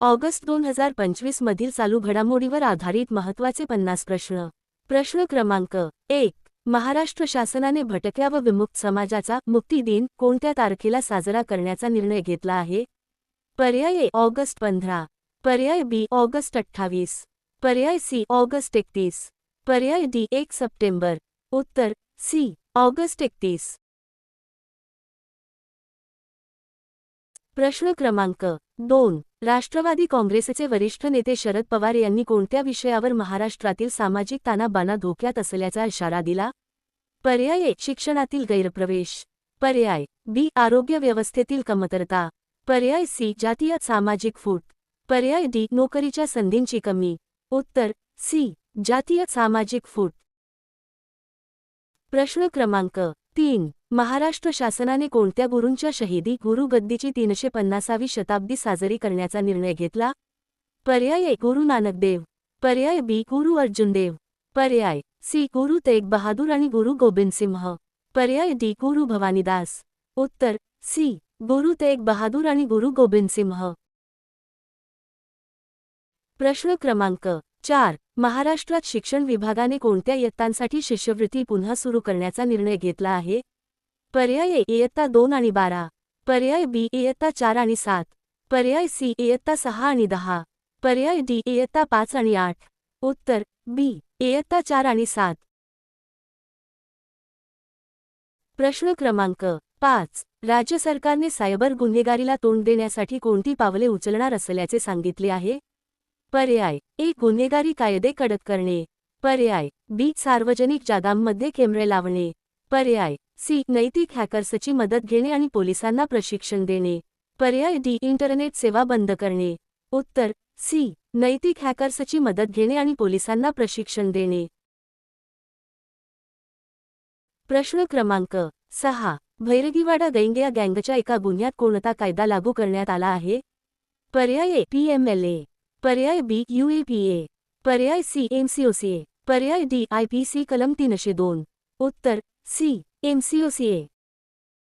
August 2025 मधील चालू घडामोडीवर आधारित महत्त्वाचे 50 प्रश्न। प्रश्न क्रमांक 1. महाराष्ट्र शासनाने भटक्या व विमुक्त समाजाचा मुक्ती दिन कोणत्या तारखेला साजरा करण्याचा निर्णय घेतला आहे? पर्याय ए ऑगस्ट 15, पर्याय बी ऑगस्ट 28, पर्याय सी ऑगस्ट 31, पर्याय डी 1 सप्टेंबर। उत्तर सी ऑगस्ट 31। प्रश्न क्रमांक 2. राष्ट्रवादी काँग्रेसचे वरिष्ठ नेते शरद पवार यांनी कोणत्या विषयावर महाराष्ट्रातील सामाजिक ताणाबाणा धोक्यात असल्याचा इशारा दिला? पर्याय ए शिक्षणातील गैरप्रवेश, पर्याय बी आरोग्य व्यवस्थेतील कमतरता, पर्याय सी जातीय सामाजिक फूट, पर्याय डी नोकरीच्या संधींची कमी। उत्तर सी जातीय सामाजिक फूट। प्रश्न क्रमांक 3. महाराष्ट्र शासनाने कोणत्या गुरूंच्या शहीदी गुरुगद्दीची 350वी शताब्दी साजरी करण्याचा निर्णय घेतला? पर्याय ए गुरु नानक देव, पर्याय बी गुरु अर्जुन देव, पर्याय सी गुरु तेग बहादूर आणि गुरु गोबिंद सिंह, पर्याय डी गुरु भवानीदास। उत्तर सी गुरु तेग बहादूर आणि गुरु गोबिंद सिंह। प्रश्न क्रमांक 4. महाराष्ट्रात शिक्षण विभागाने कोणत्या इयत्तांसाठी शिष्यवृत्ती पुन्हा सुरू करण्याचा निर्णय घेतला आहे? पर्याय ए इयत्ता 2 आणि 12, पर्याय बी इयत्ता 4 आणि 7, पर्याय सी इयत्ता 6 आणि 10, पर्याय डी इयत्ता 5 आणि 8। उत्तर बी इयत्ता 4 आणि 7। प्रश्न क्रमांक 5. राज्य सरकारने सायबर गुन्हेगारीला तोंड देण्यासाठी कोणती पावले उचलणार असल्याचे सांगितले आहे? पर्याय ए गुन्हेगारी कायदे कडक करणे, पर्याय बी सार्वजनिक जागांमध्ये कॅमेरे लावणे, पर्याय सी नैतिक हॅकर्सची मदत घेणे आणि पोलिसांना प्रशिक्षण देणे, पर्याय डी इंटरनेट सेवा बंद करणे। उत्तर सी नैतिक हॅकर्सची मदत घेणे आणि पोलिसांना प्रशिक्षण देणे। प्रश्न क्रमांक 6. भैरगीवाडा गैंग गँगच्या एका गुन्ह्यात कोणता कायदा लागू करण्यात आला आहे? पर्याय ए PMLA, पर्याय बी UAPA, पर्याय सी MCOCA, पर्याय डी IPC कलम 302। उत्तर सी MCOCA।